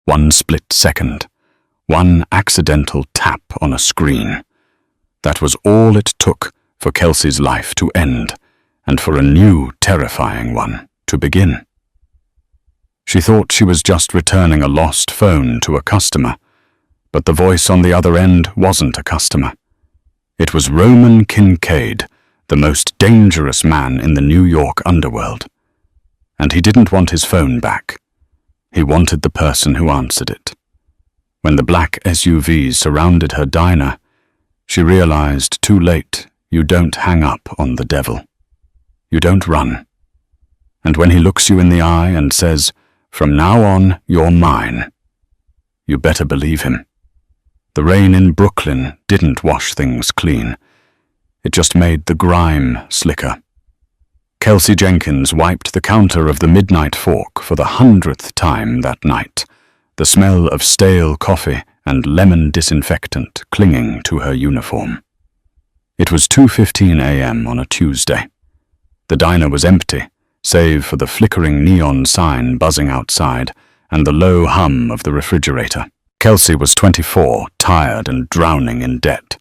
One split second. One accidental tap on a screen. That was all it took for Kelsey's life to end, and for a new, terrifying one to begin. She thought she was just returning a lost phone to a customer, but the voice on the other end wasn't a customer. It was Roman Kincaid, the most dangerous man in the New York underworld. And he didn't want his phone back. He wanted the person who answered it. When the black SUV surrounded her diner, she realized too late you don't hang up on the devil. You don't run. And when he looks you in the eye and says, "From now on, you're mine," you better believe him. The rain in Brooklyn didn't wash things clean. It just made the grime slicker. Kelsey Jenkins wiped the counter of the Midnight Fork for the 100th time that night, the smell of stale coffee and lemon disinfectant clinging to her uniform. It was 2:15 a.m. on a Tuesday. The diner was empty, save for the flickering neon sign buzzing outside and the low hum of the refrigerator. Kelsey was 24, tired and drowning in debt.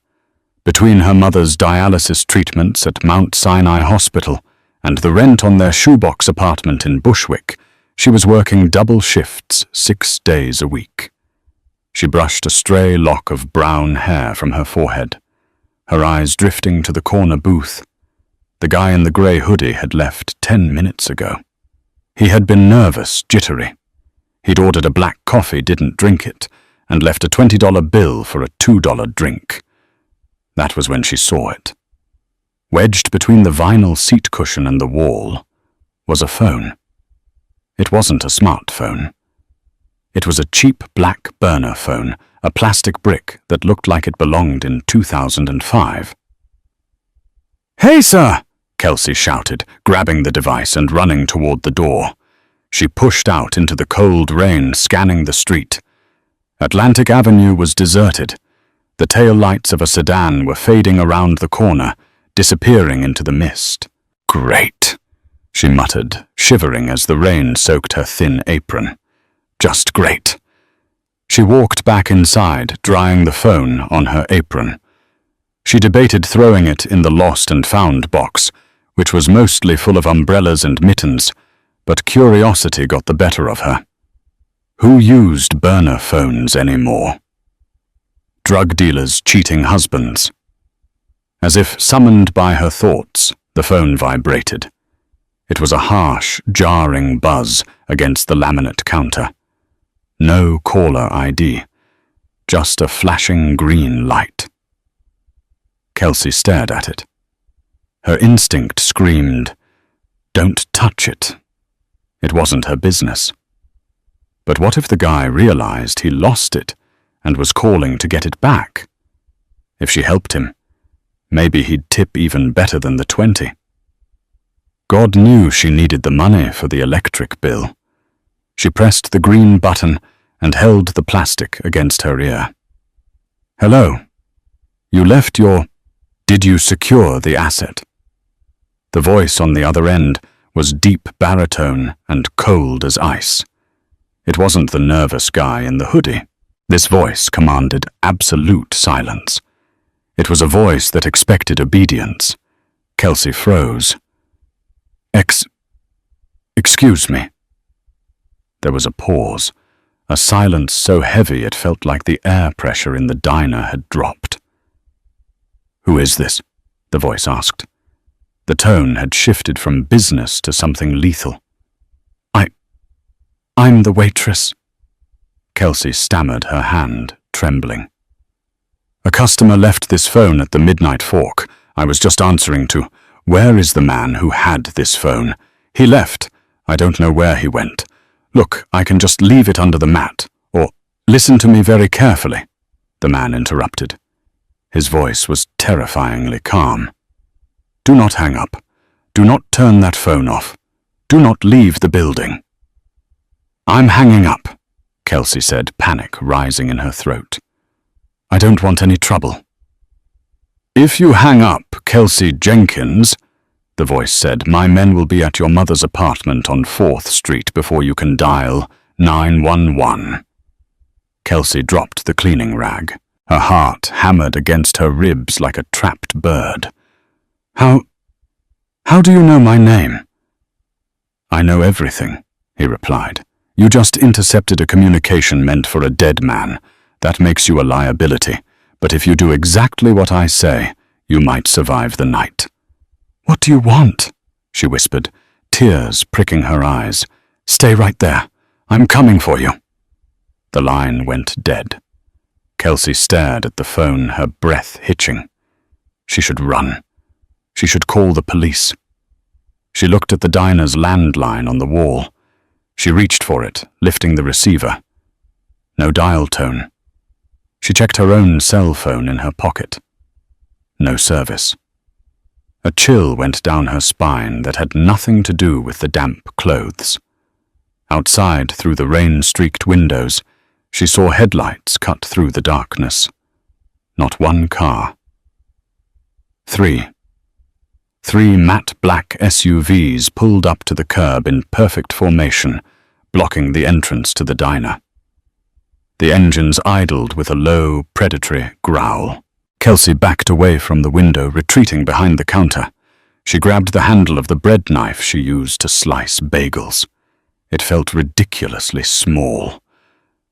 Between her mother's dialysis treatments at Mount Sinai Hospital and the rent on their shoebox apartment in Bushwick, she was working double shifts 6 days a week. She brushed a stray lock of brown hair from her forehead, her eyes drifting to the corner booth. The guy in the grey hoodie had left 10 minutes ago. He had been nervous, jittery. He'd ordered a black coffee, didn't drink it, and left a $20 bill for a $2 drink. That was when she saw it. Wedged between the vinyl seat cushion and the wall was a phone. It wasn't a smartphone. It was a cheap black burner phone, a plastic brick that looked like it belonged in 2005. "Hey, sir!" Kelsey shouted, grabbing the device and running toward the door. She pushed out into the cold rain, scanning the street. Atlantic Avenue was deserted. The tail lights of a sedan were fading around the corner, disappearing into the mist. "Great," she muttered, shivering as the rain soaked her thin apron. "Just great." She walked back inside, drying the phone on her apron. She debated throwing it in the lost and found box, which was mostly full of umbrellas and mittens, but curiosity got the better of her. Who used burner phones anymore? Drug dealers cheating husbands. As if summoned by her thoughts, the phone vibrated. It was a harsh, jarring buzz against the laminate counter. No caller ID, just a flashing green light. Kelsey stared at it. Her instinct screamed, "Don't touch it." It wasn't her business. But what if the guy realized he lost it and was calling to get it back? If she helped him, maybe he'd tip even better than the 20. God knew she needed the money for the electric bill. She pressed the green button and held the plastic against her ear. "Hello. You left your... Did you secure the asset?" The voice on the other end was deep baritone and cold as ice. It wasn't the nervous guy in the hoodie. This voice commanded absolute silence. It was a voice that expected obedience. Kelsey froze. Excuse me." There was a pause, a silence so heavy it felt like the air pressure in the diner had dropped. "Who is this?" the voice asked. The tone had shifted from business to something lethal. I'm the waitress." Kelsey stammered, her hand trembling. "A customer left this phone at the Midnight Fork. I was just answering to, where is the man who had this phone? He left. I don't know where he went. Look, I can just leave it under the mat. Or, listen to me very carefully," the man interrupted. His voice was terrifyingly calm. "Do not hang up. Do not turn that phone off. Do not leave the building." "I'm hanging up," Kelsey said, panic rising in her throat. "I don't want any trouble." "If you hang up, Kelsey Jenkins," the voice said, "my men will be at your mother's apartment on 4th Street before you can dial 911. Kelsey dropped the cleaning rag. Her heart hammered against her ribs like a trapped bird. How do you know my name? I know everything, he replied. You just intercepted a communication meant for a dead man. That makes you a liability. But if you do exactly what I say, you might survive the night. What do you want? She whispered, tears pricking her eyes. Stay right there. I'm coming for you. The line went dead. Kelsey stared at the phone, her breath hitching. She should run. She should call the police. She looked at the diner's landline on the wall. She reached for it, lifting the receiver. No dial tone. She checked her own cell phone in her pocket. No service. A chill went down her spine that had nothing to do with the damp clothes. Outside, through the rain-streaked windows, she saw headlights cut through the darkness. Not one car. Three matte black SUVs pulled up to the curb in perfect formation, blocking the entrance to the diner. The engines idled with a low, predatory growl. Kelsey backed away from the window, retreating behind the counter. She grabbed the handle of the bread knife she used to slice bagels. It felt ridiculously small.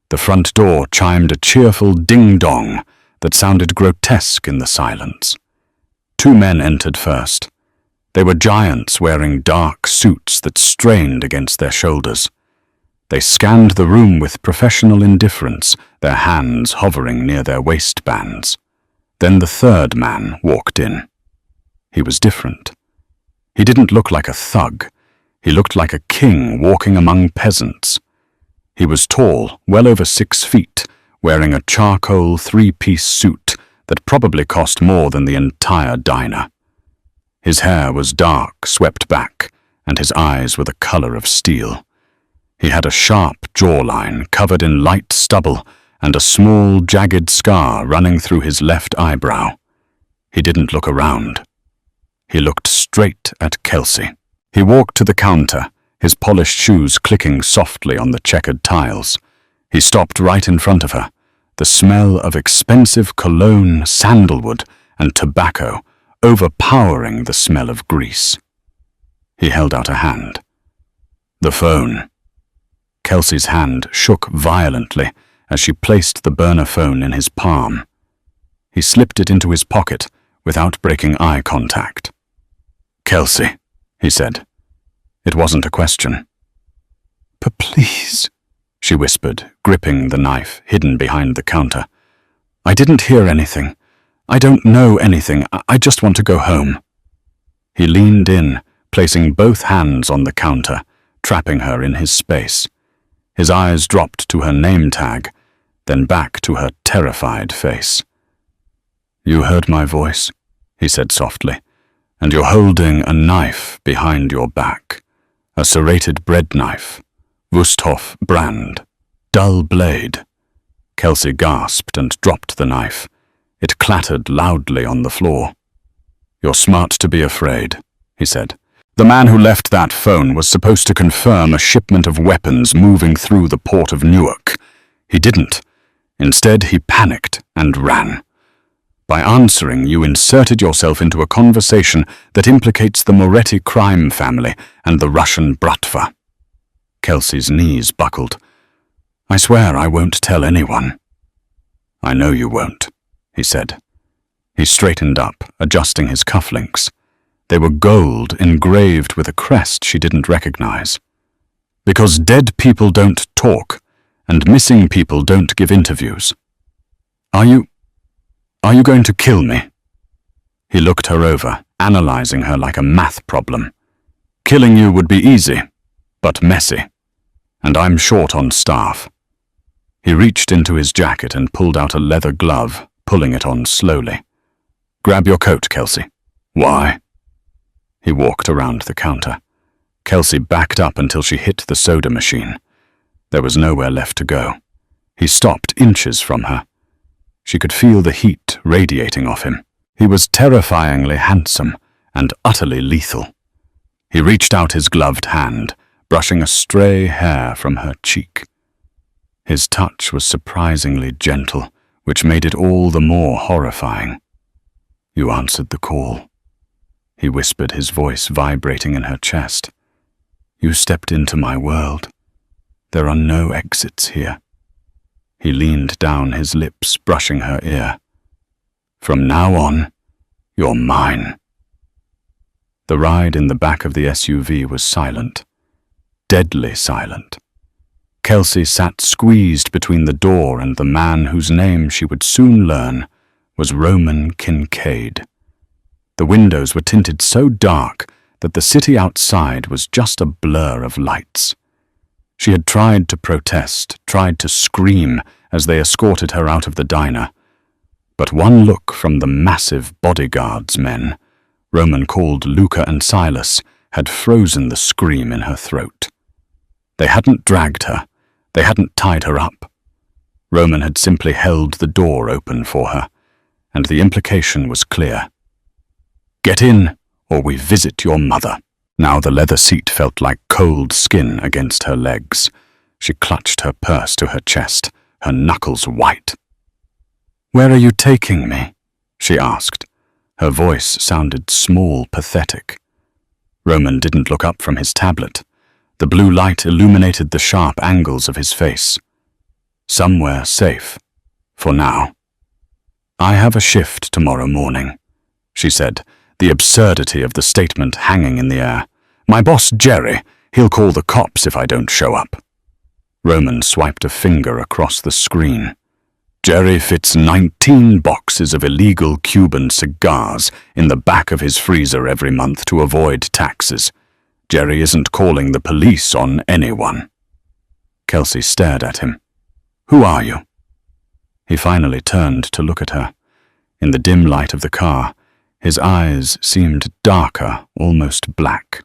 The front door chimed a cheerful ding-dong that sounded grotesque in the silence. Two men entered first. They were giants wearing dark suits that strained against their shoulders. They scanned the room with professional indifference, their hands hovering near their waistbands. Then the third man walked in. He was different. He didn't look like a thug. He looked like a king walking among peasants. He was tall, well over 6 feet, wearing a charcoal 3-piece suit that probably cost more than the entire diner. His hair was dark, swept back, and his eyes were the color of steel. He had a sharp jawline covered in light stubble and a small, jagged scar running through his left eyebrow. He didn't look around. He looked straight at Kelsey. He walked to the counter, his polished shoes clicking softly on the checkered tiles. He stopped right in front of her, the smell of expensive cologne, sandalwood, and tobacco overpowering the smell of grease. He held out a hand. The phone. Kelsey's hand shook violently as she placed the burner phone in his palm. He slipped it into his pocket without breaking eye contact. Kelsey, he said. It wasn't a question. Please, she whispered, gripping the knife hidden behind the counter. I didn't hear anything. I don't know anything. I just want to go home. He leaned in, placing both hands on the counter, trapping her in his space. His eyes dropped to her name tag, then back to her terrified face. You heard my voice, he said softly, and you're holding a knife behind your back. A serrated bread knife, Wusthof brand, dull blade. Kelsey gasped and dropped the knife. It clattered loudly on the floor. You're smart to be afraid, he said. The man who left that phone was supposed to confirm a shipment of weapons moving through the port of Newark. He didn't. Instead, he panicked and ran. By answering, you inserted yourself into a conversation that implicates the Moretti crime family and the Russian Bratva. Kelsey's knees buckled. I swear I won't tell anyone. I know you won't, he said. He straightened up, adjusting his cufflinks. They were gold, engraved with a crest she didn't recognize. Because dead people don't talk, and missing people don't give interviews. Are you going to kill me? He looked her over, analyzing her like a math problem. Killing you would be easy, but messy. And I'm short on staff. He reached into his jacket and pulled out a leather glove, pulling it on slowly. Grab your coat, Kelsey. Why? He walked around the counter. Kelsey backed up until she hit the soda machine. There was nowhere left to go. He stopped inches from her. She could feel the heat radiating off him. He was terrifyingly handsome and utterly lethal. He reached out his gloved hand, brushing a stray hair from her cheek. His touch was surprisingly gentle, which made it all the more horrifying. "You answered the call," he whispered, his voice vibrating in her chest. "You stepped into my world. There are no exits here." He leaned down, his lips brushing her ear. "From now on, you're mine." The ride in the back of the SUV was silent, deadly silent. Kelsey sat squeezed between the door and the man whose name she would soon learn was Roman Kincaid. The windows were tinted so dark that the city outside was just a blur of lights. She had tried to protest, tried to scream as they escorted her out of the diner. But one look from the massive bodyguards men, Roman called Luca and Silas, had frozen the scream in her throat. They hadn't dragged her. They hadn't tied her up. Roman had simply held the door open for her, and the implication was clear. "Get in, or we visit your mother." Now the leather seat felt like cold skin against her legs. She clutched her purse to her chest, her knuckles white. "Where are you taking me?" she asked. Her voice sounded small, pathetic. Roman didn't look up from his tablet. The blue light illuminated the sharp angles of his face. "Somewhere safe, for now." "I have a shift tomorrow morning," she said, the absurdity of the statement hanging in the air. "My boss, Jerry, he'll call the cops if I don't show up." Roman swiped a finger across the screen. "Jerry fits 19 boxes of illegal Cuban cigars in the back of his freezer every month to avoid taxes. Jerry isn't calling the police on anyone." Kelsey stared at him. "Who are you?" He finally turned to look at her. In the dim light of the car, his eyes seemed darker, almost black.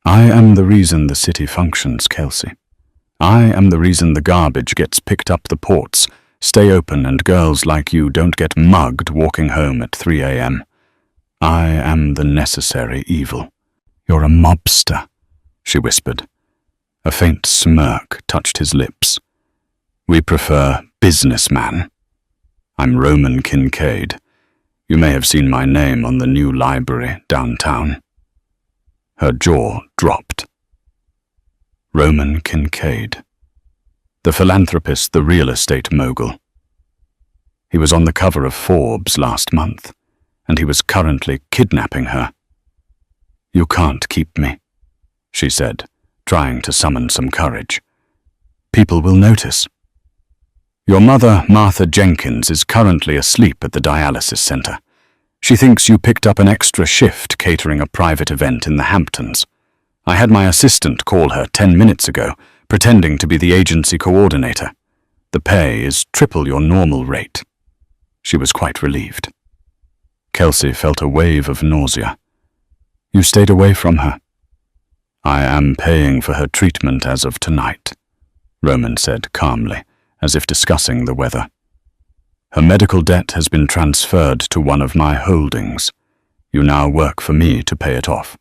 "I am the reason the city functions, Kelsey. I am the reason the garbage gets picked up the ports, stay open, and girls like you don't get mugged walking home at 3 a.m. I am the necessary evil." "You're a mobster," she whispered. A faint smirk touched his lips. "We prefer businessman. I'm Roman Kincaid. You may have seen my name on the new library downtown." Her jaw dropped. Roman Kincaid. The philanthropist, the real estate mogul. He was on the cover of Forbes last month, and he was currently kidnapping her. "You can't keep me," she said, trying to summon some courage. "People will notice. Your mother, Martha Jenkins, is currently asleep at the dialysis center. She thinks you picked up an extra shift catering a private event in the Hamptons. I had my assistant call her 10 minutes ago, pretending to be the agency coordinator. The pay is triple your normal rate." She was quite relieved. Kelsey felt a wave of nausea. "You stayed away from her." "I am paying for her treatment as of tonight," Roman said calmly, as if discussing the weather. "Her medical debt has been transferred to one of my holdings. You now work for me to pay it off."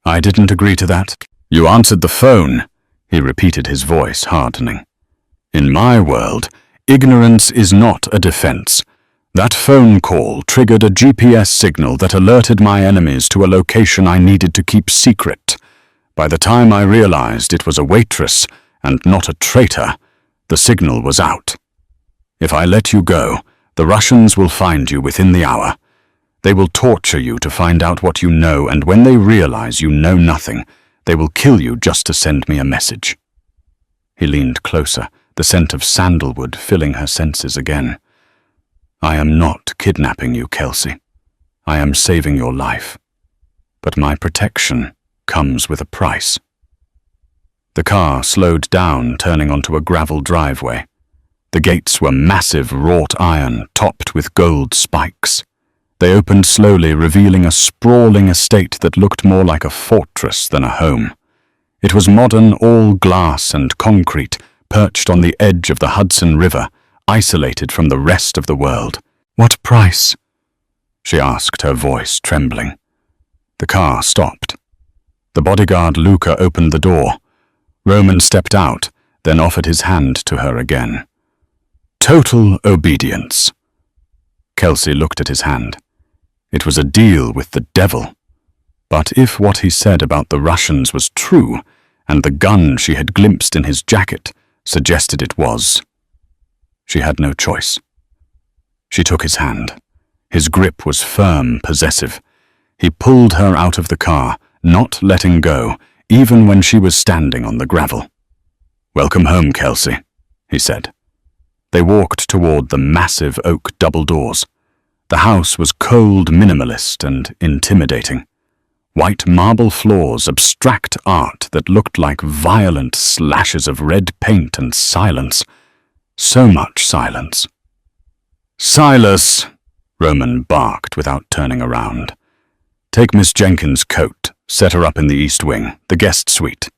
"I didn't agree to that." "You answered the phone," he repeated, his voice hardening. "In my world, ignorance is not a defense. That phone call triggered a GPS signal that alerted my enemies to a location I needed to keep secret. By the time I realized it was a waitress and not a traitor, the signal was out. If I let you go, the Russians will find you within the hour. They will torture you to find out what you know, and when they realize you know nothing, they will kill you just to send me a message." He leaned closer, the scent of sandalwood filling her senses again. "I am not kidnapping you, Kelsey. I am saving your life. But my protection comes with a price." The car slowed down, turning onto a gravel driveway. The gates were massive wrought iron, topped with gold spikes. They opened slowly, revealing a sprawling estate that looked more like a fortress than a home. It was modern, all glass and concrete, perched on the edge of the Hudson River, isolated from the rest of the world. "What price?" she asked, her voice trembling. The car stopped. The bodyguard Luca opened the door. Roman stepped out, then offered his hand to her again. Total obedience. Kelsey looked at his hand. It was a deal with the devil. But if what he said about the Russians was true, and the gun she had glimpsed in his jacket suggested it was, she had no choice. She took his hand. His grip was firm, possessive. He pulled her out of the car, not letting go, even when she was standing on the gravel. "Welcome home, Kelsey," he said. They walked toward the massive oak double doors. The house was cold, minimalist, and intimidating. White marble floors, abstract art that looked like violent slashes of red paint, and silence. So much silence. "Silas," Roman barked without turning around. "Take Miss Jenkins' coat, set her up in the East Wing, the guest suite."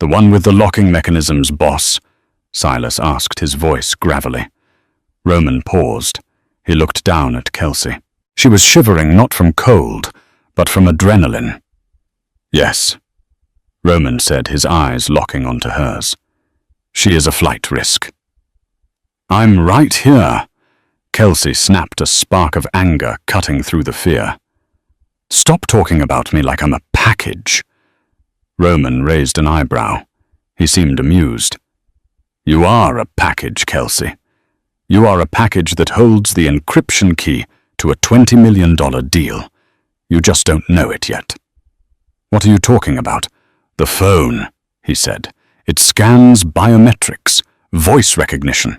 "The one with the locking mechanisms, boss?" Silas asked, his voice gravelly. Roman paused. He looked down at Kelsey. She was shivering not from cold, but from adrenaline. "Yes," Roman said, his eyes locking onto hers. "She is a flight risk." "I'm right here." Kelsey snapped, a spark of anger cutting through the fear. "Stop talking about me like I'm a package." Roman raised an eyebrow. He seemed amused. "You are a package, Kelsey. You are a package that holds the encryption key to a $20 million deal. You just don't know it yet." "What are you talking about?" "The phone," he said. "It scans biometrics, voice recognition.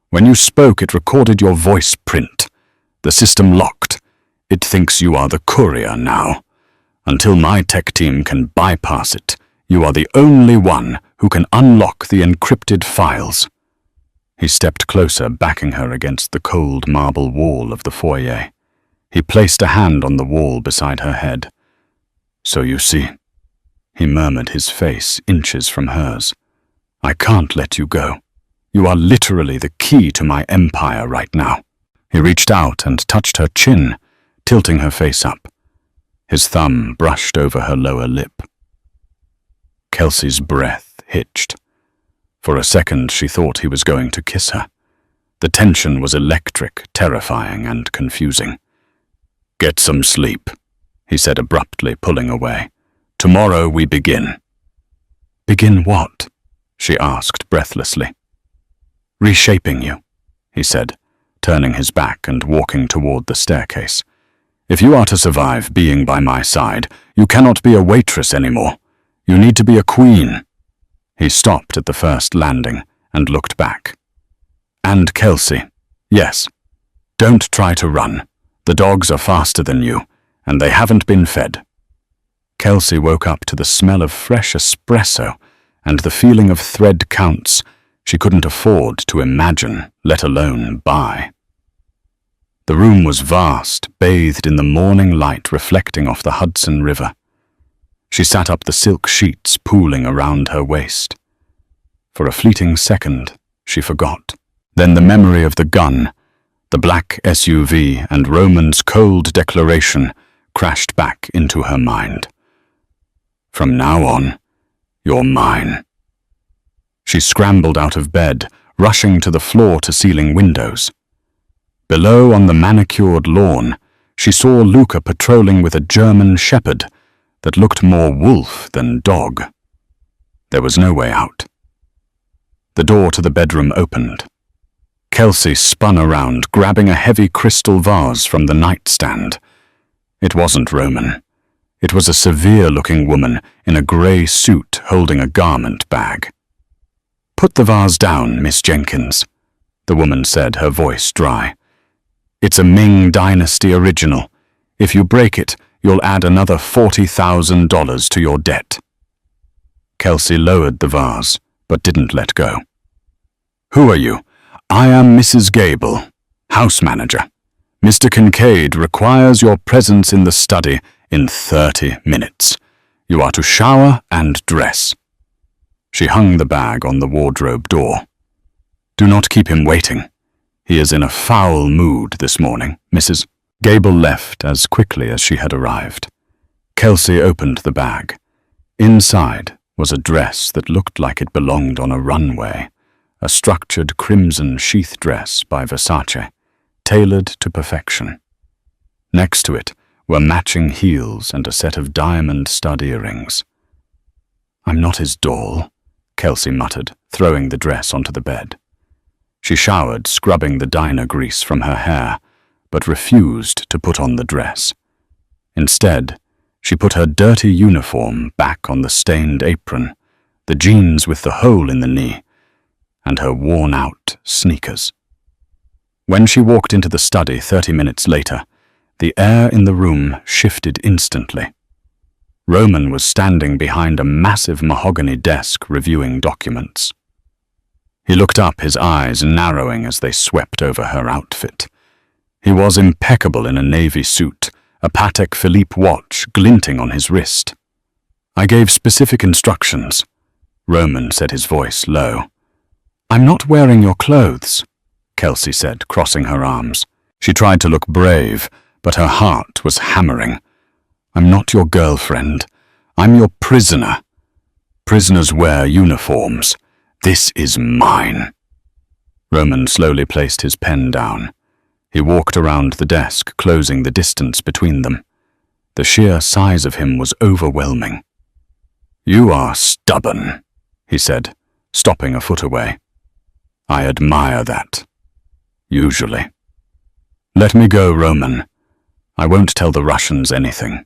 When you spoke, it recorded your voice print. The system locked. It thinks you are the courier now. Until my tech team can bypass it, you are the only one who can unlock the encrypted files." He stepped closer, backing her against the cold marble wall of the foyer. He placed a hand on the wall beside her head. "So you see," he murmured, his face inches from hers. "I can't let you go. You are literally the key to my empire right now." He reached out and touched her chin, tilting her face up. His thumb brushed over her lower lip. Kelsey's breath hitched. For a second, she thought he was going to kiss her. The tension was electric, terrifying, and confusing. "Get some sleep," he said abruptly, pulling away. "Tomorrow we begin." "Begin what?" she asked breathlessly. "Reshaping you," he said, turning his back and walking toward the staircase. "If you are to survive being by my side, you cannot be a waitress anymore. You need to be a queen." He stopped at the first landing and looked back. "And Kelsey, yes, don't try to run. The dogs are faster than you, and they haven't been fed." Kelsey woke up to the smell of fresh espresso and the feeling of thread counts she couldn't afford to imagine, let alone buy. The room was vast, bathed in the morning light reflecting off the Hudson River. She sat up, the silk sheets pooling around her waist. For a fleeting second, she forgot. Then the memory of the gun, the black SUV, and Roman's cold declaration crashed back into her mind. "From now on, you're mine." She scrambled out of bed, rushing to the floor-to-ceiling windows. Below, on the manicured lawn, she saw Luca patrolling with a German shepherd that looked more wolf than dog. There was no way out. The door to the bedroom opened. Kelsey spun around, grabbing a heavy crystal vase from the nightstand. It wasn't Roman. It was a severe-looking woman in a grey suit holding a garment bag. "Put the vase down, Miss Jenkins," the woman said, her voice dry. "It's a Ming Dynasty original. If you break it, you'll add another $40,000 to your debt." Kelsey lowered the vase, but didn't let go. "Who are you?" "I am Mrs. Gable, house manager. Mr. Kincaid requires your presence in the study in 30 minutes. You are to shower and dress." She hung the bag on the wardrobe door. "Do not keep him waiting. He is in a foul mood this morning, Mrs." Gable left as quickly as she had arrived. Kelsey opened the bag. Inside, was a dress that looked like it belonged on a runway, a structured crimson sheath dress by Versace, tailored to perfection. Next to it were matching heels and a set of diamond stud earrings. "I'm not his doll," Kelsey muttered, throwing the dress onto the bed. She showered, scrubbing the diner grease from her hair, but refused to put on the dress. Instead, she put her dirty uniform back on the stained apron, the jeans with the hole in the knee, and her worn-out sneakers. When she walked into the study 30 minutes later, the air in the room shifted instantly. Roman was standing behind a massive mahogany desk reviewing documents. He looked up, his eyes narrowing as they swept over her outfit. He was impeccable in a navy suit, a Patek Philippe watch glinting on his wrist. "I gave specific instructions," Roman said, his voice low. "I'm not wearing your clothes," Kelsey said, crossing her arms. She tried to look brave, but her heart was hammering. "I'm not your girlfriend. I'm your prisoner. Prisoners wear uniforms. This is mine." Roman slowly placed his pen down. He walked around the desk, closing the distance between them. The sheer size of him was overwhelming. "You are stubborn," he said, stopping a foot away. "I admire that. Usually. Let me go, Roman. I won't tell the Russians anything."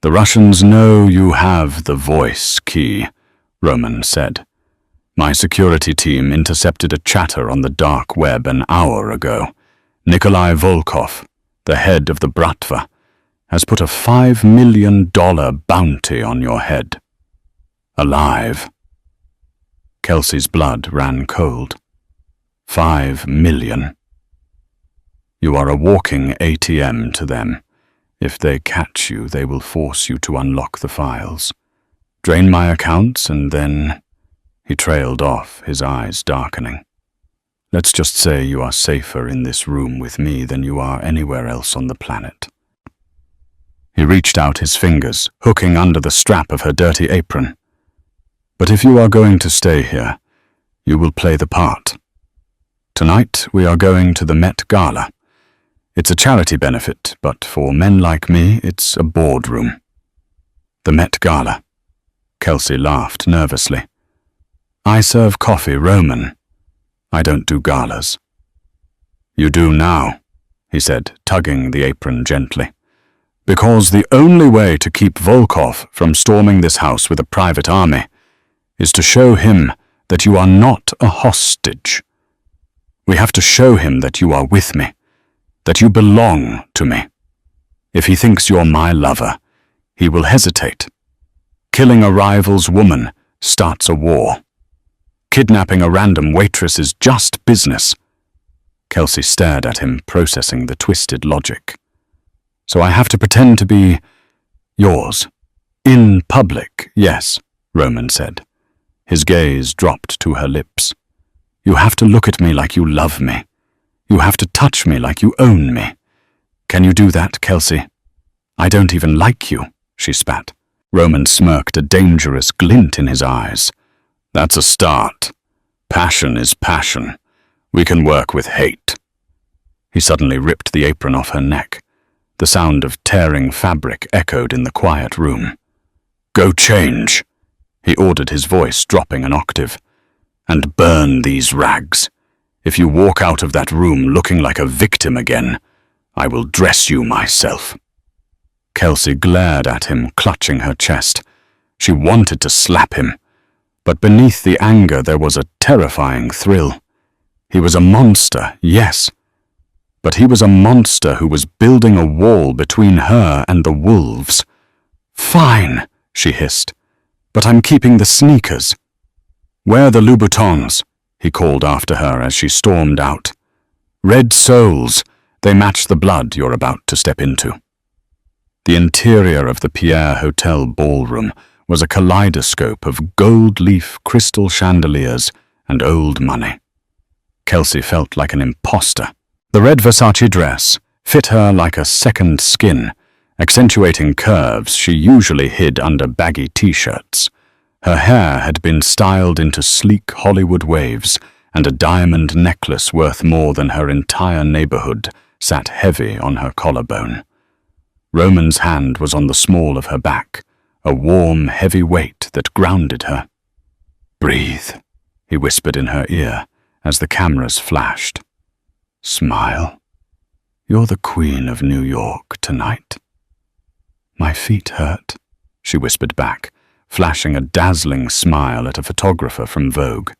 "The Russians know you have the voice key," Roman said. "My security team intercepted a chatter on the dark web an hour ago. Nikolai Volkov, the head of the Bratva, has put a $5 million bounty on your head. Alive." Kelsey's blood ran cold. $5 million. You are a walking ATM to them. If they catch you, they will force you to unlock the files. Drain my accounts and then... He trailed off, his eyes darkening. "Let's just say you are safer in this room with me than you are anywhere else on the planet." He reached out his fingers, hooking under the strap of her dirty apron. "But if you are going to stay here, you will play the part. Tonight we are going to the Met Gala. It's a charity benefit, but for men like me, it's a boardroom." "The Met Gala." Kelsey laughed nervously. "I serve coffee, Roman. I don't do galas." "You do now," he said, tugging the apron gently. "Because the only way to keep Volkov from storming this house with a private army is to show him that you are not a hostage. We have to show him that you are with me, that you belong to me. If he thinks you're my lover, he will hesitate. Killing a rival's woman starts a war. Kidnapping a random waitress is just business." Kelsey stared at him, processing the twisted logic. "So I have to pretend to be yours. In public, yes," Roman said. His gaze dropped to her lips. "You have to look at me like you love me. You have to touch me like you own me. Can you do that, Kelsey?" "I don't even like you," she spat. Roman smirked, a dangerous glint in his eyes. "That's a start. Passion is passion. We can work with hate." He suddenly ripped the apron off her neck. The sound of tearing fabric echoed in the quiet room. "Go change," he ordered, his voice dropping an octave. "And burn these rags. If you walk out of that room looking like a victim again, I will dress you myself." Kelsey glared at him, clutching her chest. She wanted to slap him, but beneath the anger there was a terrifying thrill. He was a monster, yes, but he was a monster who was building a wall between her and the wolves. "Fine," she hissed, "but I'm keeping the sneakers." "Wear the Louboutins," he called after her as she stormed out. "Red soles, they match the blood you're about to step into." The interior of the Pierre Hotel ballroom was a kaleidoscope of gold leaf crystal chandeliers and old money. Kelsey felt like an imposter. The red Versace dress fit her like a second skin, accentuating curves she usually hid under baggy t-shirts. Her hair had been styled into sleek Hollywood waves, and a diamond necklace worth more than her entire neighborhood sat heavy on her collarbone. Roman's hand was on the small of her back, a warm, heavy weight that grounded her. "Breathe," he whispered in her ear as the cameras flashed. "Smile. You're the Queen of New York tonight." "My feet hurt," she whispered back, flashing a dazzling smile at a photographer from Vogue.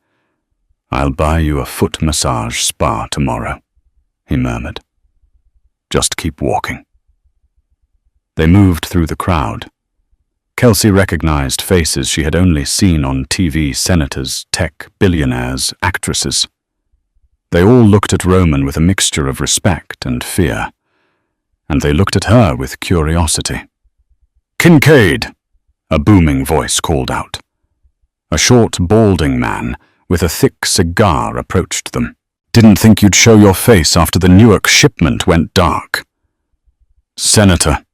"I'll buy you a foot massage spa tomorrow," he murmured. "Just keep walking." They moved through the crowd. Kelsey recognized faces she had only seen on TV: senators, tech, billionaires, actresses. They all looked at Roman with a mixture of respect and fear, and they looked at her with curiosity. "Kincaid!" a booming voice called out. A short, balding man with a thick cigar approached them. "Didn't think you'd show your face after the Newark shipment went dark." "Senator."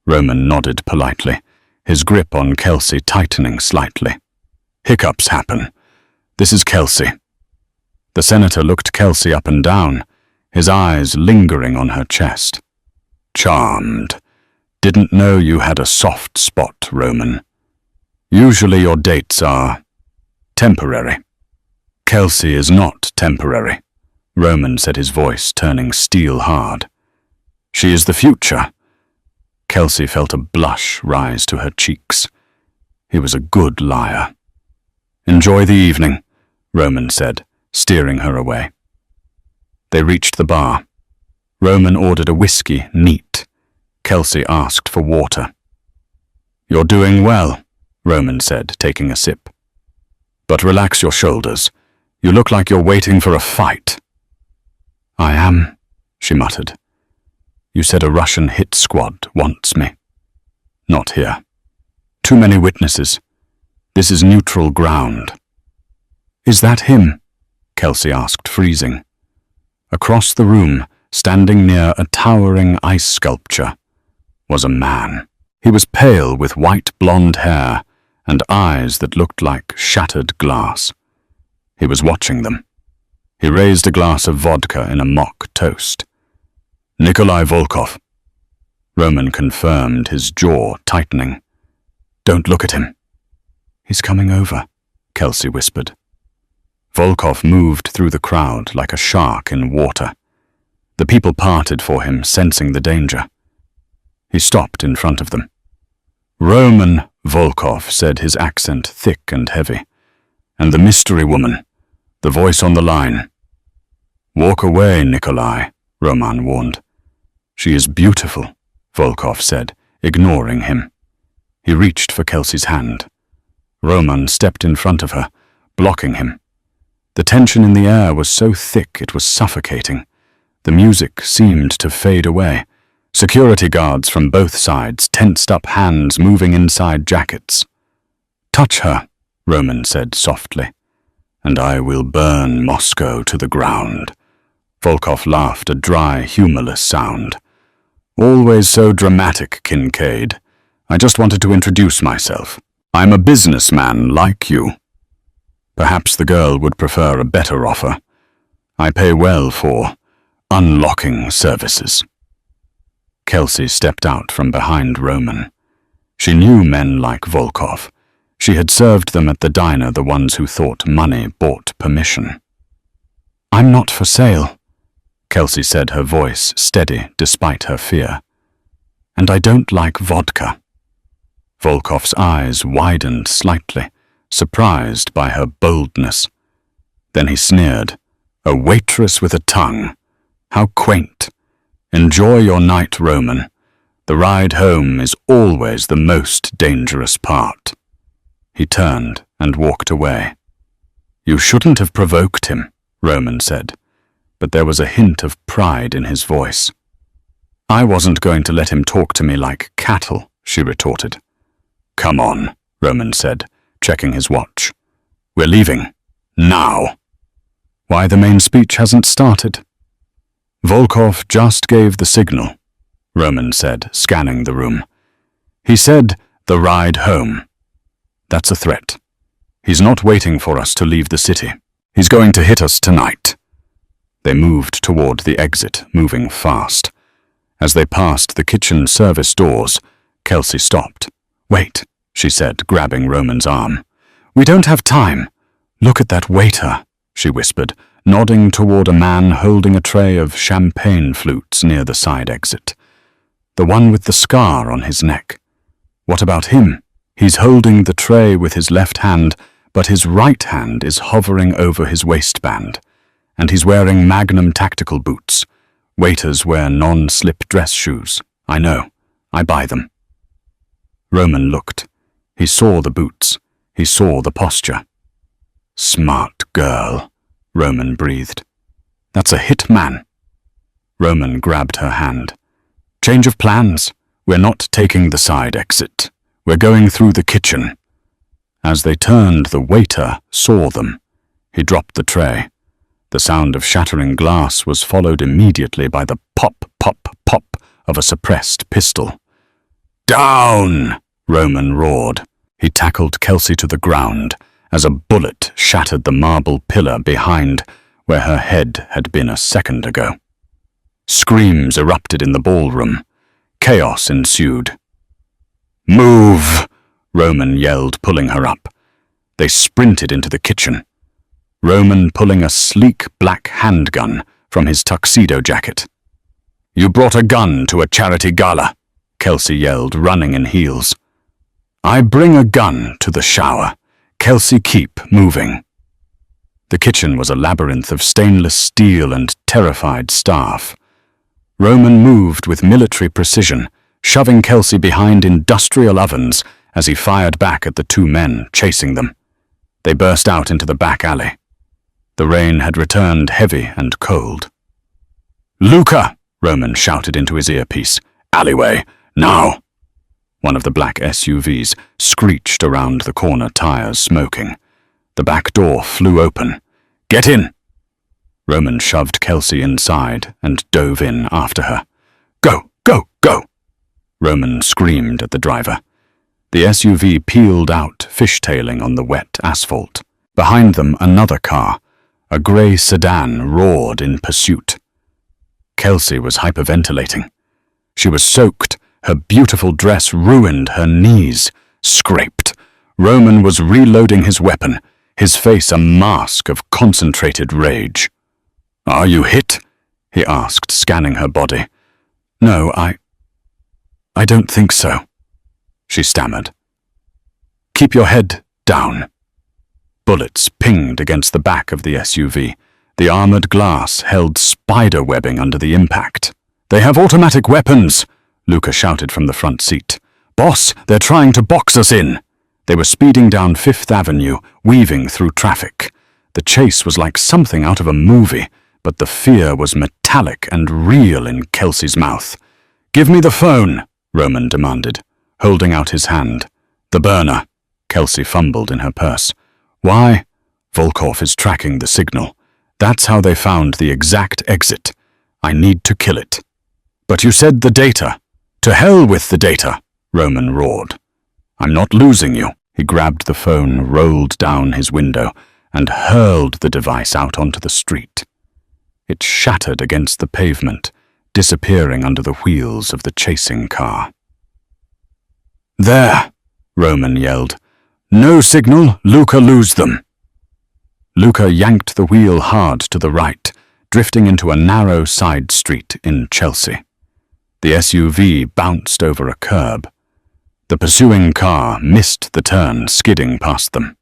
Roman nodded politely, his grip on Kelsey tightening slightly. "Hiccups happen. This is Kelsey." The senator looked Kelsey up and down, his eyes lingering on her chest. "Charmed. Didn't know you had a soft spot, Roman. Usually your dates are temporary." "Kelsey is not temporary," Roman said, his voice turning steel-hard. "She is the future." Kelsey felt a blush rise to her cheeks. He was a good liar. "Enjoy the evening," Roman said, steering her away. They reached the bar. Roman ordered a whiskey, neat. Kelsey asked for water. "You're doing well," Roman said, taking a sip. "But relax your shoulders. You look like you're waiting for a fight." "I am," she muttered. "You said a Russian hit squad wants me." "Not here. Too many witnesses. This is neutral ground." "Is that him?" Kelsey asked, freezing. Across the room, standing near a towering ice sculpture, was a man. He was pale with white blonde hair and eyes that looked like shattered glass. He was watching them. He raised a glass of vodka in a mock toast. "Nikolai Volkov." Roman confirmed, his jaw tightening. "Don't look at him." "He's coming over," Kelsey whispered. Volkov moved through the crowd like a shark in water. The people parted for him, sensing the danger. He stopped in front of them. "Roman Volkov," said, his accent thick and heavy. "And the mystery woman, the voice on the line." "Walk away, Nikolai," Roman warned. "She is beautiful," Volkov said, ignoring him. He reached for Kelsey's hand. Roman stepped in front of her, blocking him. The tension in the air was so thick it was suffocating. The music seemed to fade away. Security guards from both sides, tensed up hands moving inside jackets. "Touch her," Roman said softly, "and I will burn Moscow to the ground." Volkov laughed, a dry, humorless sound. "Always so dramatic, Kincaid. I just wanted to introduce myself. I'm a businessman like you." Perhaps the girl would prefer a better offer. "I pay well for unlocking services." Kelsey stepped out from behind Roman. She knew men like Volkov. She had served them at the diner, the ones who thought money bought permission. "I'm not for sale," Kelsey said, her voice steady despite her fear. "And I don't like vodka." Volkov's eyes widened slightly, surprised by her boldness. Then he sneered. "A waitress with a tongue. How quaint. Enjoy your night, Roman. The ride home is always the most dangerous part." He turned and walked away. "You shouldn't have provoked him," Roman said, but there was a hint of pride in his voice. "I wasn't going to let him talk to me like cattle," she retorted. "Come on," Roman said, checking his watch. "We're leaving. Now." "Why, the main speech hasn't started." "Volkov just gave the signal," Roman said, scanning the room. "He said the ride home." That's a threat. He's not waiting for us to leave the city. He's going to hit us tonight." They moved toward the exit, moving fast. As they passed the kitchen service doors, Kelsey stopped. "Wait," she said, grabbing Roman's arm. "We don't have time. Look at that waiter," she whispered, nodding toward a man holding a tray of champagne flutes near the side exit. "The one with the scar on his neck. What about him? He's holding the tray with his left hand, but his right hand is hovering over his waistband. And he's wearing Magnum tactical boots. Waiters wear non-slip dress shoes. I know. I buy them." Roman looked. He saw the boots. He saw the posture. "Smart girl," Roman breathed. "That's a hitman." Roman grabbed her hand. "Change of plans. We're not taking the side exit. We're going through the kitchen." As they turned, the waiter saw them. He dropped the tray. The sound of shattering glass was followed immediately by the pop, pop, pop of a suppressed pistol. "Down!" Roman roared. He tackled Kelsey to the ground as a bullet shattered the marble pillar behind where her head had been a second ago. Screams erupted in the ballroom. Chaos ensued. "Move!" Roman yelled, pulling her up. They sprinted into the kitchen. Roman pulling a sleek black handgun from his tuxedo jacket. "You brought a gun to a charity gala," Kelsey yelled, running in heels. "I bring a gun to the shower. Kelsey, keep moving." The kitchen was a labyrinth of stainless steel and terrified staff. Roman moved with military precision, shoving Kelsey behind industrial ovens as he fired back at the two men chasing them. They burst out into the back alley. The rain had returned heavy and cold. "Luca!" Roman shouted into his earpiece. "Alleyway, now!" One of the black SUVs screeched around the corner tires, smoking. The back door flew open. "Get in!" Roman shoved Kelsey inside and dove in after her. "Go, go, go!" Roman screamed at the driver. The SUV peeled out, fishtailing on the wet asphalt. Behind them, another car. A grey sedan roared in pursuit. Kelsey was hyperventilating. She was soaked, her beautiful dress ruined, her knees scraped. Roman was reloading his weapon, his face a mask of concentrated rage. "Are you hit?" he asked, scanning her body. "No, I don't think so," she stammered. "Keep your head down." Bullets pinged against the back of the SUV. The armored glass held spider webbing under the impact. "They have automatic weapons," Luca shouted from the front seat. "Boss, they're trying to box us in." They were speeding down Fifth Avenue, weaving through traffic. The chase was like something out of a movie, but the fear was metallic and real in Kelsey's mouth. "Give me the phone," Roman demanded, holding out his hand. "The burner." Kelsey fumbled in her purse. "Why?" "Volkov is tracking the signal. That's how they found the exact exit. I need to kill it." "But you said the data." "To hell with the data," Roman roared. "I'm not losing you." He grabbed the phone, rolled down his window, and hurled the device out onto the street. It shattered against the pavement, disappearing under the wheels of the chasing car. "There!" Roman yelled. "No signal, Luca, lose them." Luca yanked the wheel hard to the right, drifting into a narrow side street in Chelsea. The SUV bounced over a curb. The pursuing car missed the turn, skidding past them.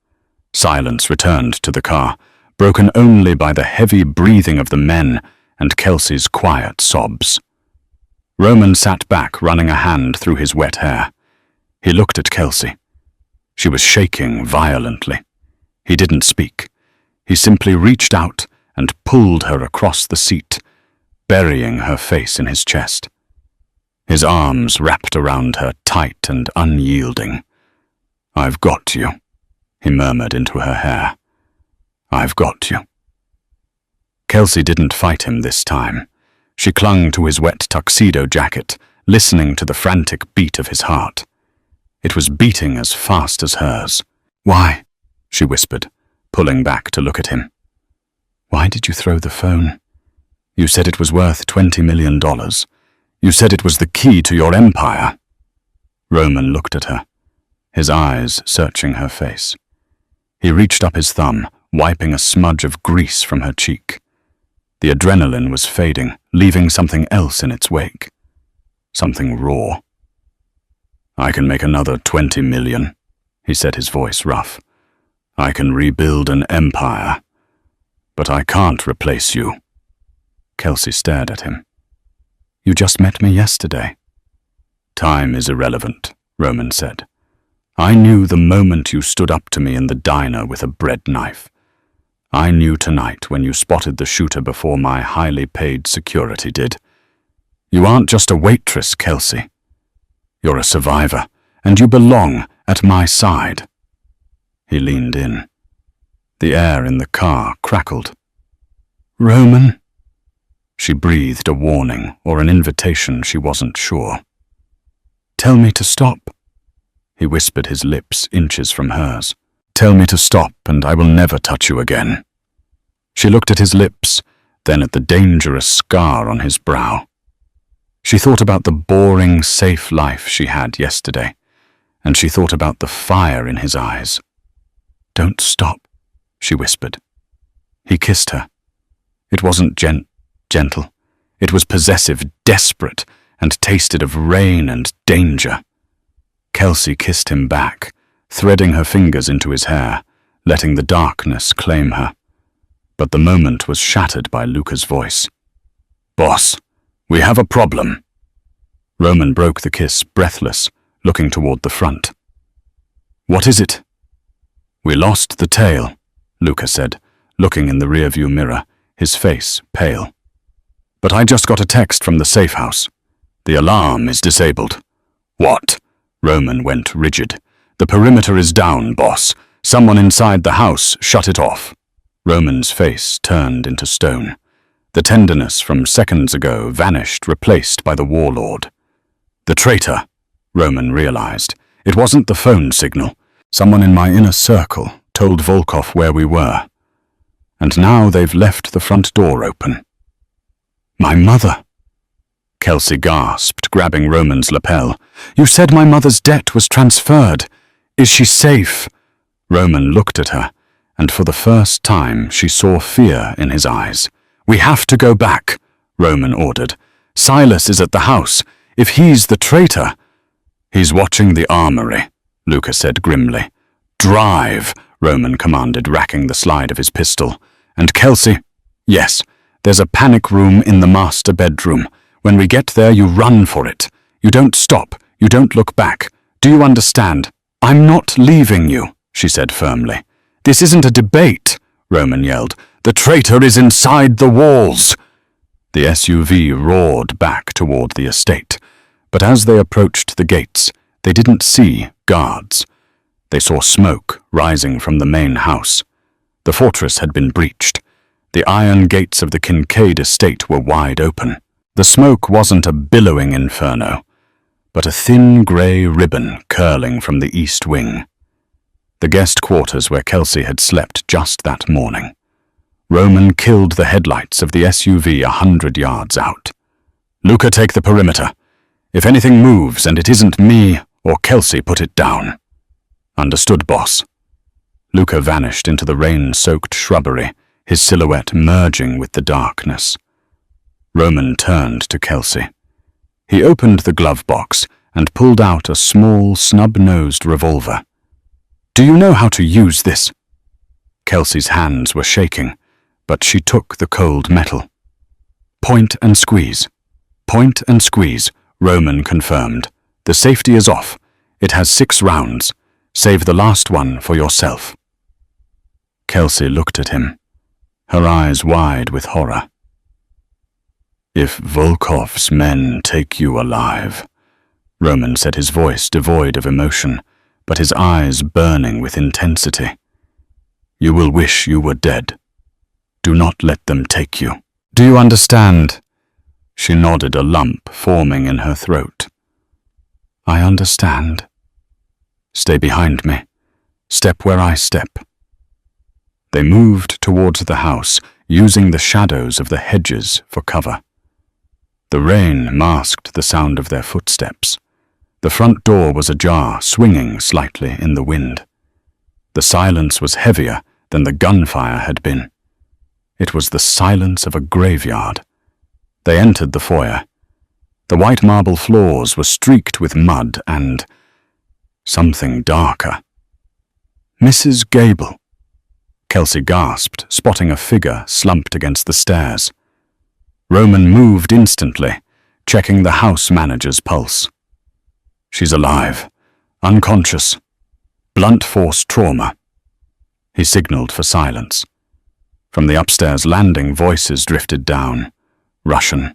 Silence returned to the car, broken only by the heavy breathing of the men and Kelsey's quiet sobs. Roman sat back, running a hand through his wet hair. He looked at Kelsey. She was shaking violently. He didn't speak. He simply reached out and pulled her across the seat, burying her face in his chest. His arms wrapped around her, tight and unyielding. "I've got you," he murmured into her hair. "I've got you." Kelsey didn't fight him this time. She clung to his wet tuxedo jacket, listening to the frantic beat of his heart. It was beating as fast as hers. Why? She whispered, pulling back to look at him. Why did you throw the phone? You said it was worth $20 million. You said it was the key to your empire. Roman looked at her, his eyes searching her face. He reached up his thumb, wiping a smudge of grease from her cheek. The adrenaline was fading, leaving something else in its wake. Something raw. I can make another 20 million, he said, his voice rough. I can rebuild an empire, but I can't replace you. Kelsey stared at him. You just met me yesterday. Time is irrelevant, Roman said. I knew the moment you stood up to me in the diner with a bread knife. I knew tonight when you spotted the shooter before my highly paid security did. You aren't just a waitress, Kelsey. You're a survivor, and you belong at my side. He leaned in. The air in the car crackled. Roman? She breathed a warning or an invitation she wasn't sure. Tell me to stop. He whispered, his lips inches from hers. Tell me to stop, and I will never touch you again. She looked at his lips, then at the dangerous scar on his brow. She thought about the boring, safe life she had yesterday, and she thought about the fire in his eyes. Don't stop, she whispered. He kissed her. It wasn't gentle. It was possessive, desperate, and tasted of rain and danger. Kelsey kissed him back, threading her fingers into his hair, letting the darkness claim her. But the moment was shattered by Luca's voice. Boss, we have a problem. Roman broke the kiss, breathless, looking toward the front. What is it? We lost the tail, Luca said, looking in the rearview mirror, his face pale. But I just got a text from the safe house. The alarm is disabled. What? Roman went rigid. The perimeter is down, boss. Someone inside the house shut it off. Roman's face turned into stone. The tenderness from seconds ago vanished, replaced by the warlord. The traitor, Roman realized. It wasn't the phone signal. Someone in my inner circle told Volkov where we were. And now they've left the front door open. My mother. Kelsey gasped, grabbing Roman's lapel. You said my mother's debt was transferred. Is she safe? Roman looked at her, and for the first time she saw fear in his eyes. We have to go back, Roman ordered. Silas is at the house. If he's the traitor... He's watching the armory, Luca said grimly. Drive, Roman commanded, racking the slide of his pistol. And Kelsey... Yes, there's a panic room in the master bedroom. When we get there, you run for it. You don't stop. You don't look back. Do you understand? I'm not leaving you, she said firmly. This isn't a debate, Roman yelled. The traitor is inside the walls. The SUV roared back toward the estate, but as they approached the gates, they didn't see guards. They saw smoke rising from the main house. The fortress had been breached. The iron gates of the Kincaid estate were wide open. The smoke wasn't a billowing inferno, but a thin grey ribbon curling from the east wing. The guest quarters where Kelsey had slept just that morning. Roman killed the headlights of the SUV 100 yards out. Luca, take the perimeter. If anything moves and it isn't me or Kelsey, put it down. Understood, boss. Luca vanished into the rain-soaked shrubbery, his silhouette merging with the darkness. Roman turned to Kelsey. He opened the glove box and pulled out a small, snub-nosed revolver. Do you know how to use this? Kelsey's hands were shaking, but she took the cold metal. Point and squeeze. Point and squeeze, Roman confirmed. The safety is off. It has 6 rounds. Save the last one for yourself. Kelsey looked at him, her eyes wide with horror. If Volkov's men take you alive, Roman said, his voice devoid of emotion, but his eyes burning with intensity. You will wish you were dead. Do not let them take you. Do you understand? She nodded, a lump forming in her throat. I understand. Stay behind me. step where I step. They moved towards the house, using the shadows of the hedges for cover. The rain masked the sound of their footsteps. The front door was ajar, swinging slightly in the wind. The silence was heavier than the gunfire had been. It was the silence of a graveyard. They entered the foyer. The white marble floors were streaked with mud and something darker. Mrs. Gable. Kelsey gasped, spotting a figure slumped against the stairs. Roman moved instantly, checking the house manager's pulse. She's alive, unconscious, blunt force trauma. He signaled for silence. From the upstairs landing, voices drifted down, Russian,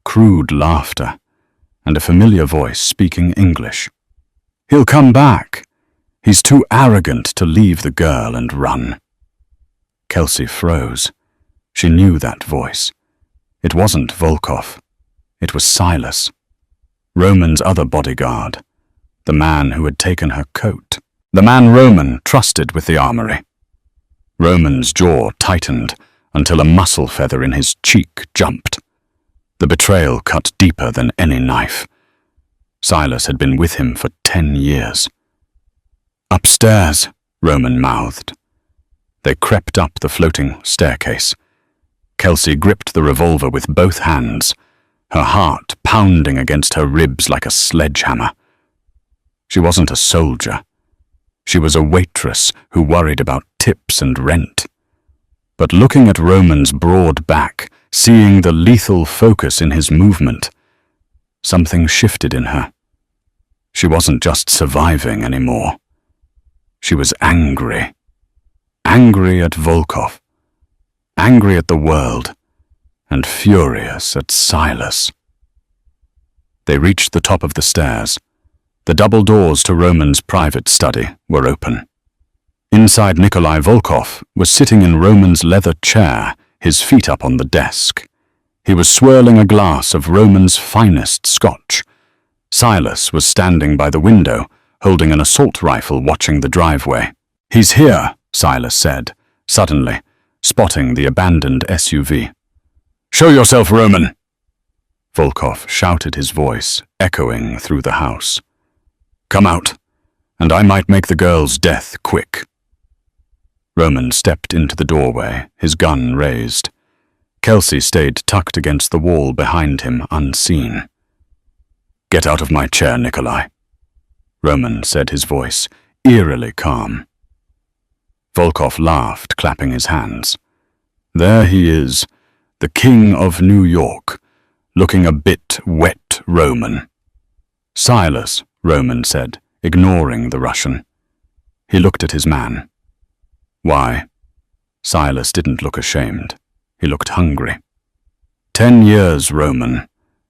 crude laughter, and a familiar voice speaking English. He'll come back. He's too arrogant to leave the girl and run. Kelsey froze. She knew that voice. It wasn't Volkov. It was Silas, Roman's other bodyguard, the man who had taken her coat, the man Roman trusted with the armory. Roman's jaw tightened until a muscle feather in his cheek jumped. The betrayal cut deeper than any knife. Silas had been with him for 10 years. Upstairs, Roman mouthed. They crept up the floating staircase. Kelsey gripped the revolver with both hands, her heart pounding against her ribs like a sledgehammer. She wasn't a soldier. She was a waitress who worried about tips and rent. But looking at Roman's broad back, seeing the lethal focus in his movement, something shifted in her. She wasn't just surviving anymore. She was angry. Angry at Volkov. Angry at the world. And furious at Silas. They reached the top of the stairs. The double doors to Roman's private study were open. Inside, Nikolai Volkov was sitting in Roman's leather chair, his feet up on the desk. He was swirling a glass of Roman's finest scotch. Silas was standing by the window, holding an assault rifle watching the driveway. He's here, Silas said, suddenly, spotting the abandoned SUV. Show yourself, Roman! Volkov shouted, his voice echoing through the house. Come out, and I might make the girl's death quick. Roman stepped into the doorway, his gun raised. Kelsey stayed tucked against the wall behind him, unseen. Get out of my chair, Nikolai, Roman said, his voice eerily calm. Volkov laughed, clapping his hands. There he is, the King of New York, looking a bit wet, Roman. Silas, Roman said, ignoring the Russian. He looked at his man. Why? Silas didn't look ashamed. He looked hungry. 10 years, Roman.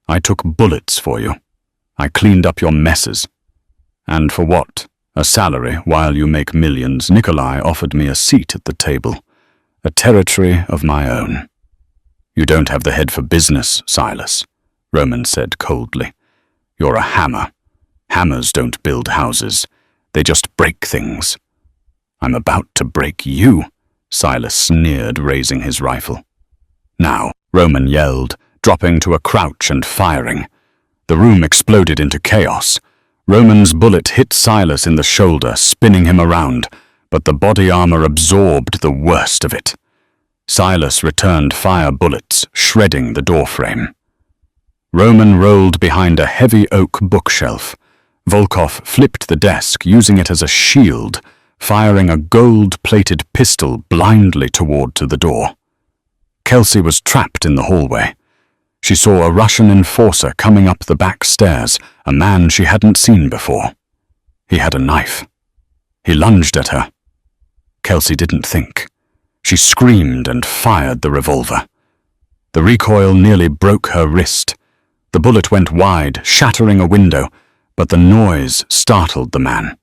I took bullets for you. I cleaned up your messes. And for what? A salary while you make millions. Nikolai offered me a seat at the table, a territory of my own. You don't have the head for business, Silas, Roman said coldly. You're a hammer. Hammers don't build houses. They just break things. I'm about to break you, Silas sneered, raising his rifle. Now, Roman yelled, dropping to a crouch and firing. The room exploded into chaos. Roman's bullet hit Silas in the shoulder, spinning him around, but the body armor absorbed the worst of it. Silas returned fire bullets, shredding the doorframe. Roman rolled behind a heavy oak bookshelf. Volkov flipped the desk, using it as a shield, firing a gold-plated pistol blindly toward the door. Kelsey was trapped in the hallway. She saw a Russian enforcer coming up the back stairs, a man she hadn't seen before. He had a knife. He lunged at her. Kelsey didn't think. She screamed and fired the revolver. The recoil nearly broke her wrist. The bullet went wide, shattering a window, but the noise startled the man.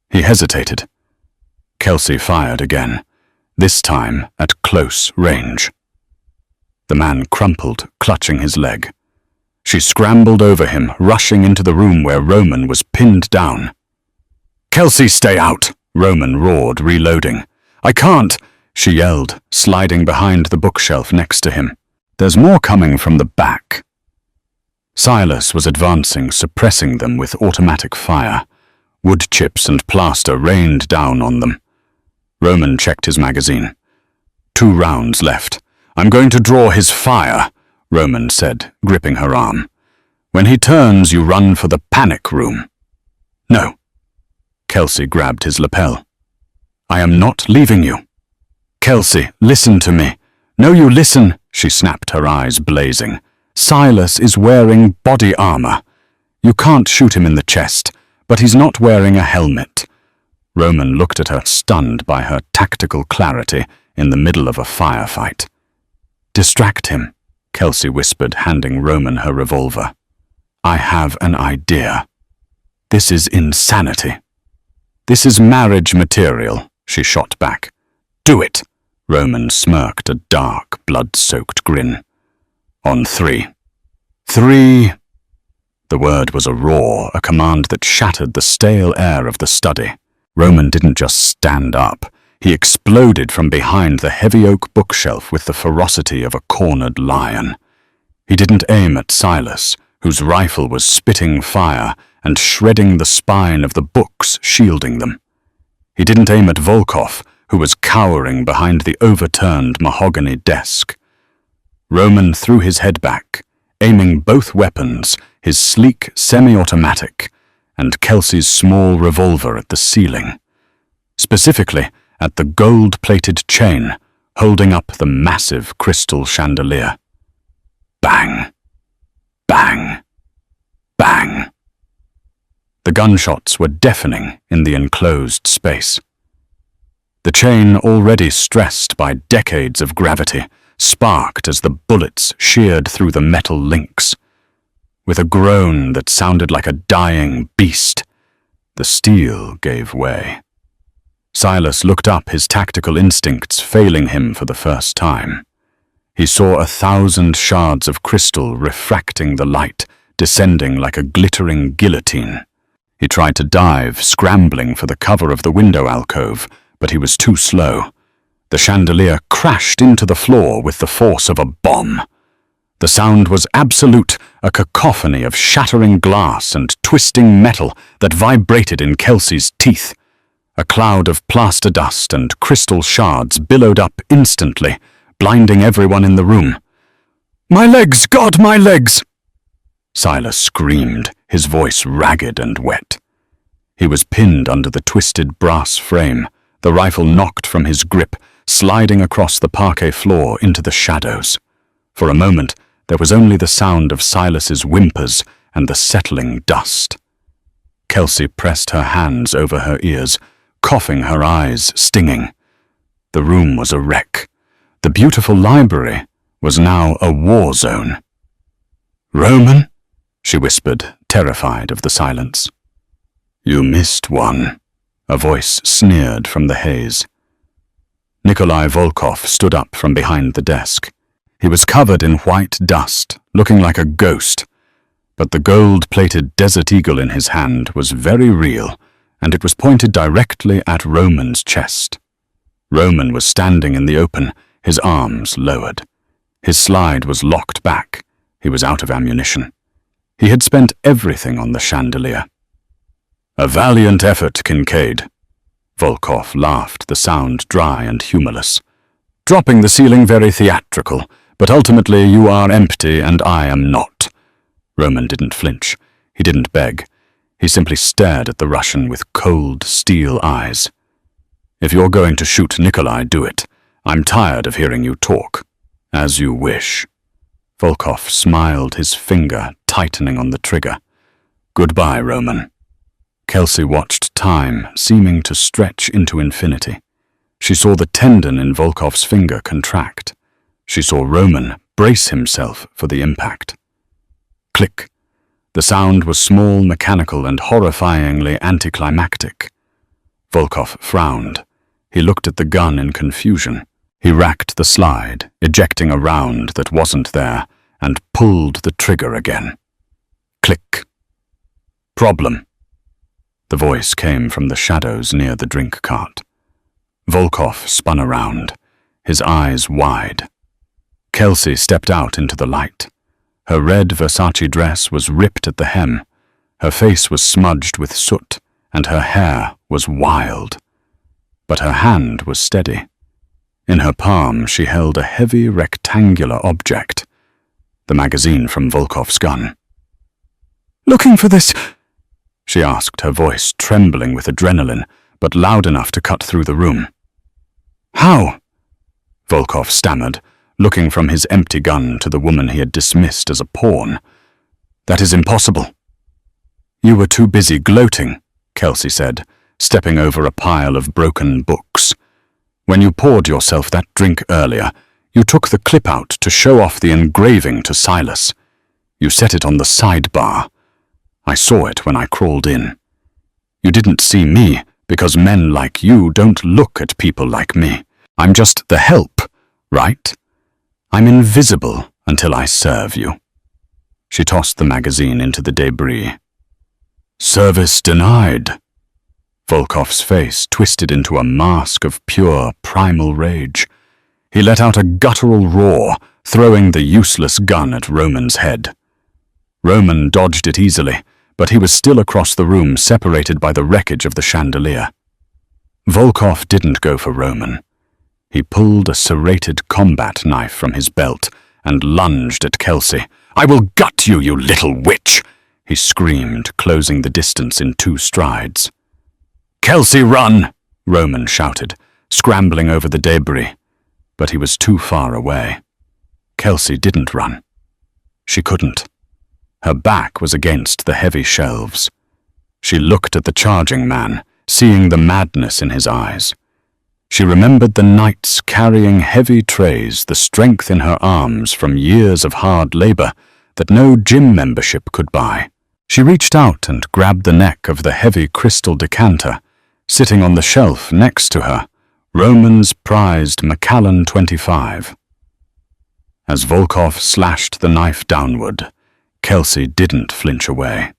He hesitated. Kelsey fired again, this time at close range. The man crumpled, clutching his leg. She scrambled over him, rushing into the room where Roman was pinned down. Kelsey, stay out, Roman roared, reloading. "I can't!" she yelled, sliding behind the bookshelf next to him. "There's more coming from the back." Silas was advancing, suppressing them with automatic fire. Wood chips and plaster rained down on them. Roman checked his magazine. 2 rounds left. "I'm going to draw his fire," Roman said, gripping her arm. "When he turns, you run for the panic room." "No." Kelsey grabbed his lapel. "I am not leaving you." "Kelsey, listen to me." "No, you listen," she snapped, her eyes blazing. "Silas is wearing body armor. You can't shoot him in the chest, but he's not wearing a helmet." Roman looked at her, stunned by her tactical clarity in the middle of a firefight. "Distract him," Kelsey whispered, handing Roman her revolver. "I have an idea." "This is insanity." "This is marriage material," she shot back. "Do it." Roman smirked, a dark, blood-soaked grin. "On 3. 3. The word was a roar, a command that shattered the stale air of the study. Roman didn't just stand up. He exploded from behind the heavy oak bookshelf with the ferocity of a cornered lion. He didn't aim at Silas, whose rifle was spitting fire and shredding the spine of the books shielding them. He didn't aim at Volkov, who was cowering behind the overturned mahogany desk. Roman threw his head back, aiming both weapons, his sleek semi-automatic and Kelsey's small revolver, at the ceiling. Specifically, at the gold-plated chain holding up the massive crystal chandelier. Bang! Bang! Bang! The gunshots were deafening in the enclosed space. The chain, already stressed by decades of gravity, sparked as the bullets sheared through the metal links. With a groan that sounded like a dying beast, the steel gave way. Silas looked up, his tactical instincts failing him for the first time. He saw 1,000 shards of crystal refracting the light, descending like a glittering guillotine. He tried to dive, scrambling for the cover of the window alcove, but he was too slow. The chandelier crashed into the floor with the force of a bomb. The sound was absolute, a cacophony of shattering glass and twisting metal that vibrated in Kelsey's teeth. A cloud of plaster dust and crystal shards billowed up instantly, blinding everyone in the room. "My legs! God, my legs!" Silas screamed, his voice ragged and wet. He was pinned under the twisted brass frame, the rifle knocked from his grip, sliding across the parquet floor into the shadows. For a moment, there was only the sound of Silas's whimpers and the settling dust. Kelsey pressed her hands over her ears, coughing, her eyes stinging. The room was a wreck. The beautiful library was now a war zone. "Roman?" she whispered, terrified of the silence. "You missed one," a voice sneered from the haze. Nikolai Volkov stood up from behind the desk. He was covered in white dust, looking like a ghost, but the gold-plated Desert Eagle in his hand was very real, and it was pointed directly at Roman's chest. Roman was standing in the open, his arms lowered. His slide was locked back. He was out of ammunition. He had spent everything on the chandelier. "A valiant effort, Kincaid." Volkov laughed, the sound dry and humorless. "Dropping the ceiling very theatrical, but ultimately you are empty and I am not." Roman didn't flinch. He didn't beg. He simply stared at the Russian with cold, steel eyes. "If you're going to shoot Nikolai, do it. I'm tired of hearing you talk." "As you wish." Volkov smiled, his finger tightening on the trigger. "Goodbye, Roman." Kelsey watched time, seeming to stretch into infinity. She saw the tendon in Volkov's finger contract. She saw Roman brace himself for the impact. Click. The sound was small, mechanical, and horrifyingly anticlimactic. Volkov frowned. He looked at the gun in confusion. He racked the slide, ejecting a round that wasn't there, and pulled the trigger again. Click. Problem. The voice came from the shadows near the drink cart. Volkov spun around, his eyes wide. Kelsey stepped out into the light. Her red Versace dress was ripped at the hem, her face was smudged with soot, and her hair was wild. But her hand was steady. In her palm she held a heavy rectangular object, the magazine from Volkov's gun. "Looking for this?" she asked, her voice trembling with adrenaline, but loud enough to cut through the room. "How?" Volkov stammered, looking from his empty gun to the woman he had dismissed as a pawn. "That is impossible." "You were too busy gloating," Kelsey said, stepping over a pile of broken books. "When you poured yourself that drink earlier, you took the clip out to show off the engraving to Silas. You set it on the sidebar. I saw it when I crawled in. You didn't see me because men like you don't look at people like me. I'm just the help, right? I'm invisible until I serve you." She tossed the magazine into the debris. "Service denied." Volkov's face twisted into a mask of pure primal rage. He let out a guttural roar, throwing the useless gun at Roman's head. Roman dodged it easily, but he was still across the room, separated by the wreckage of the chandelier. Volkov didn't go for Roman. He pulled a serrated combat knife from his belt and lunged at Kelsey. "I will gut you, you little witch!" he screamed, closing the distance in 2 strides. "Kelsey, run!" Roman shouted, scrambling over the debris. But he was too far away. Kelsey didn't run. She couldn't. Her back was against the heavy shelves. She looked at the charging man, seeing the madness in his eyes. She remembered the nights carrying heavy trays, the strength in her arms from years of hard labor that no gym membership could buy. She reached out and grabbed the neck of the heavy crystal decanter, sitting on the shelf next to her, Roman's prized Macallan 25. As Volkov slashed the knife downward, Kelsey didn't flinch away.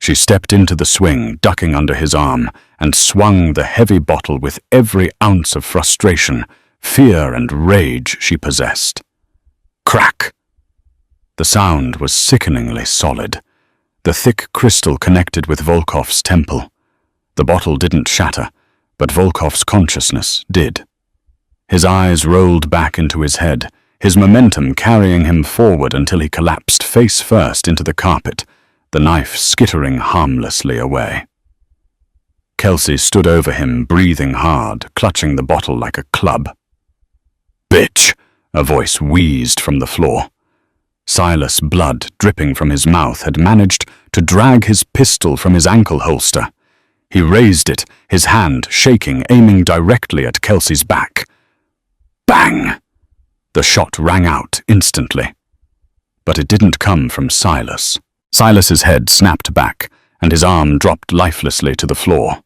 She stepped into the swing, ducking under his arm, and swung the heavy bottle with every ounce of frustration, fear, and rage she possessed. Crack! The sound was sickeningly solid. The thick crystal connected with Volkov's temple. The bottle didn't shatter, but Volkov's consciousness did. His eyes rolled back into his head, his momentum carrying him forward until he collapsed face first into the carpet, the knife skittering harmlessly away. Kelsey stood over him, breathing hard, clutching the bottle like a club. "Bitch!" a voice wheezed from the floor. Silas, blood dripping from his mouth, had managed to drag his pistol from his ankle holster. He raised it, his hand shaking, aiming directly at Kelsey's back. Bang! The shot rang out instantly. But it didn't come from Silas. Silas's head snapped back, and his arm dropped lifelessly to the floor.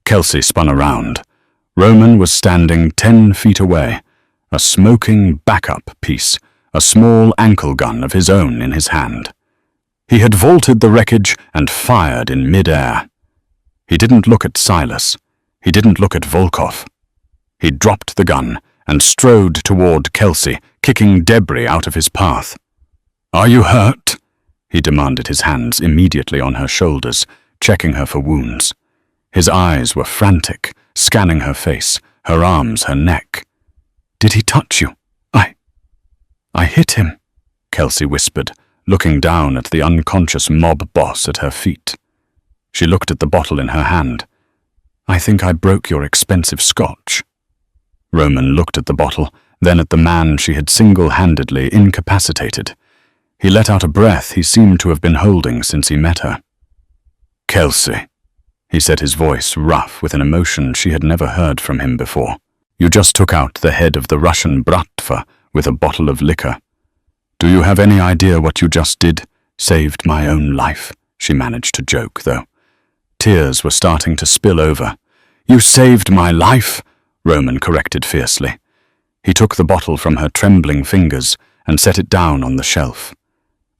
Kelsey spun around. Roman was standing 10 feet away, a smoking backup piece, a small ankle gun of his own in his hand. He had vaulted the wreckage and fired in mid-air. He didn't look at Silas. He didn't look at Volkov. He dropped the gun and strode toward Kelsey, kicking debris out of his path. "Are you hurt?" he demanded, his hands immediately on her shoulders, checking her for wounds. His eyes were frantic, scanning her face, her arms, her neck. "Did he touch you?" I hit him," Kelsey whispered, looking down at the unconscious mob boss at her feet. She looked at the bottle in her hand. "I think I broke your expensive scotch." Roman looked at the bottle, then at the man she had single-handedly incapacitated. He let out a breath he seemed to have been holding since he met her. "Kelsey," he said, his voice rough with an emotion she had never heard from him before. "You just took out the head of the Russian bratva with a bottle of liquor. Do you have any idea what you just did? Saved my own life," she managed to joke, though. Tears were starting to spill over. "You saved my life," Roman corrected fiercely. He took the bottle from her trembling fingers and set it down on the shelf.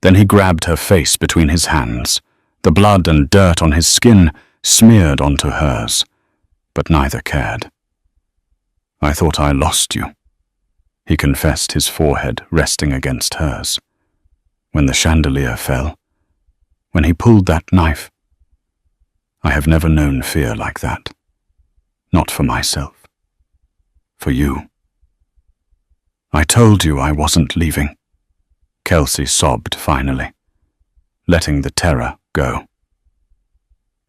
Then he grabbed her face between his hands. The blood and dirt on his skin smeared onto hers, but neither cared. "I thought I lost you," he confessed, his forehead resting against hers. "When the chandelier fell, when he pulled that knife. I have never known fear like that. Not for myself. For you." "I told you I wasn't leaving," Kelsey sobbed finally, letting the terror go.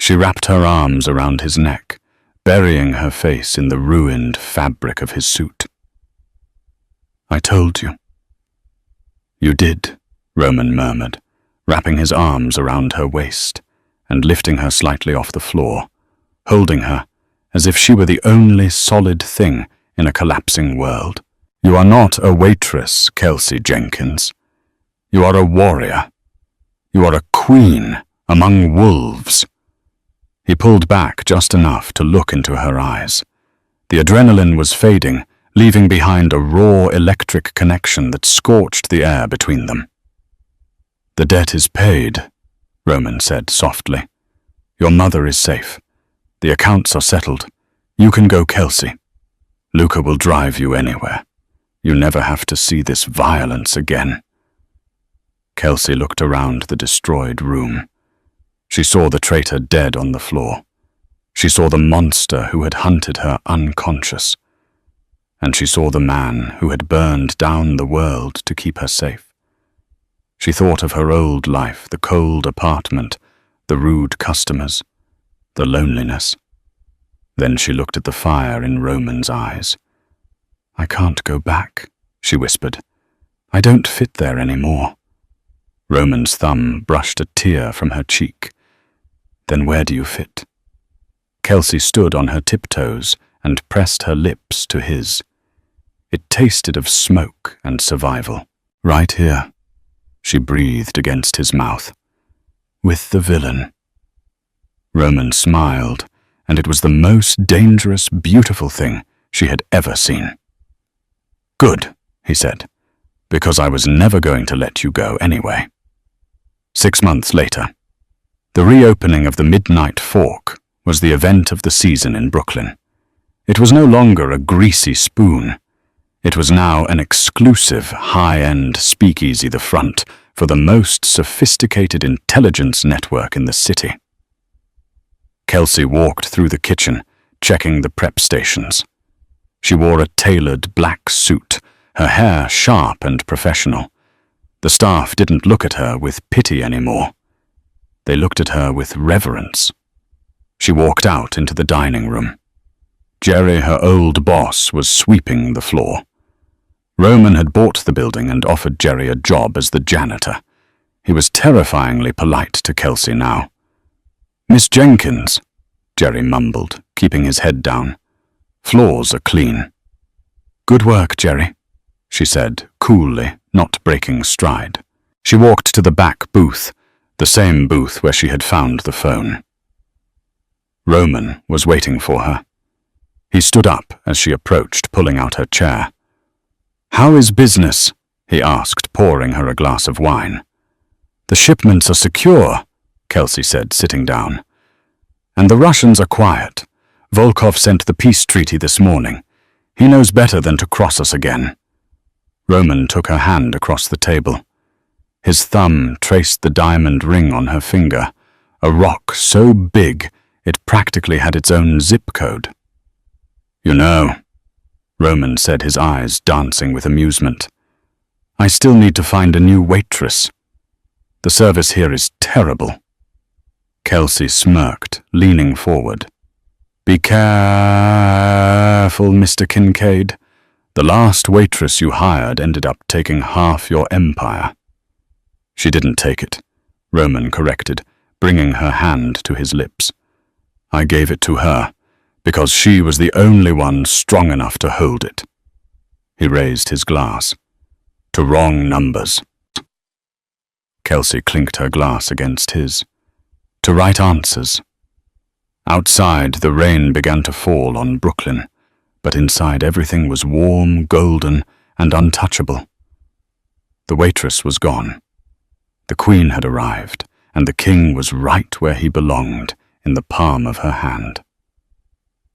She wrapped her arms around his neck, burying her face in the ruined fabric of his suit. "I told you." "You did," Roman murmured, wrapping his arms around her waist and lifting her slightly off the floor, holding her as if she were the only solid thing in a collapsing world. "You are not a waitress, Kelsey Jenkins. You are a warrior. You are a queen among wolves." He pulled back just enough to look into her eyes. The adrenaline was fading, leaving behind a raw electric connection that scorched the air between them. "The debt is paid," Roman said softly. "Your mother is safe. The accounts are settled. You can go, Kelsey. Luca will drive you anywhere. You never have to see this violence again." Kelsey looked around the destroyed room. She saw the traitor dead on the floor. She saw the monster who had hunted her unconscious. And she saw the man who had burned down the world to keep her safe. She thought of her old life, the cold apartment, the rude customers, the loneliness. Then she looked at the fire in Roman's eyes. "I can't go back," she whispered. "I don't fit there anymore." Roman's thumb brushed a tear from her cheek. "Then where do you fit?" Kelsey stood on her tiptoes and pressed her lips to his. It tasted of smoke and survival. "Right here," she breathed against his mouth. "With the villain." Roman smiled, and it was the most dangerous, beautiful thing she had ever seen. "Good," he said, "because I was never going to let you go anyway." 6 months later, the reopening of the Midnight Fork was the event of the season in Brooklyn. It was no longer a greasy spoon. It was now an exclusive, high-end speakeasy, the front for the most sophisticated intelligence network in the city. Kelsey walked through the kitchen, checking the prep stations. She wore a tailored black suit, her hair sharp and professional. The staff didn't look at her with pity anymore. They looked at her with reverence. She walked out into the dining room. Jerry, her old boss, was sweeping the floor. Roman had bought the building and offered Jerry a job as the janitor. He was terrifyingly polite to Kelsey now. "Miss Jenkins," Jerry mumbled, keeping his head down. "Floors are clean." "Good work, Jerry," she said, coolly, not breaking stride. She walked to the back booth, the same booth where she had found the phone. Roman was waiting for her. He stood up as she approached, pulling out her chair. "How is business?" he asked, pouring her a glass of wine. "The shipments are secure," Kelsey said, sitting down. "And the Russians are quiet. Volkov sent the peace treaty this morning. He knows better than to cross us again." Roman took her hand across the table. His thumb traced the diamond ring on her finger, a rock so big it practically had its own zip code. "You know," Roman said, his eyes dancing with amusement, "I still need to find a new waitress. The service here is terrible." Kelsey smirked, leaning forward. "Be careful, Mr. Kincaid. The last waitress you hired ended up taking half your empire." "She didn't take it," Roman corrected, bringing her hand to his lips. "I gave it to her, because she was the only one strong enough to hold it." He raised his glass. "To wrong numbers." Kelsey clinked her glass against his. "To right answers." Outside, the rain began to fall on Brooklyn, but inside everything was warm, golden, and untouchable. The waitress was gone. The queen had arrived, and the king was right where he belonged, in the palm of her hand.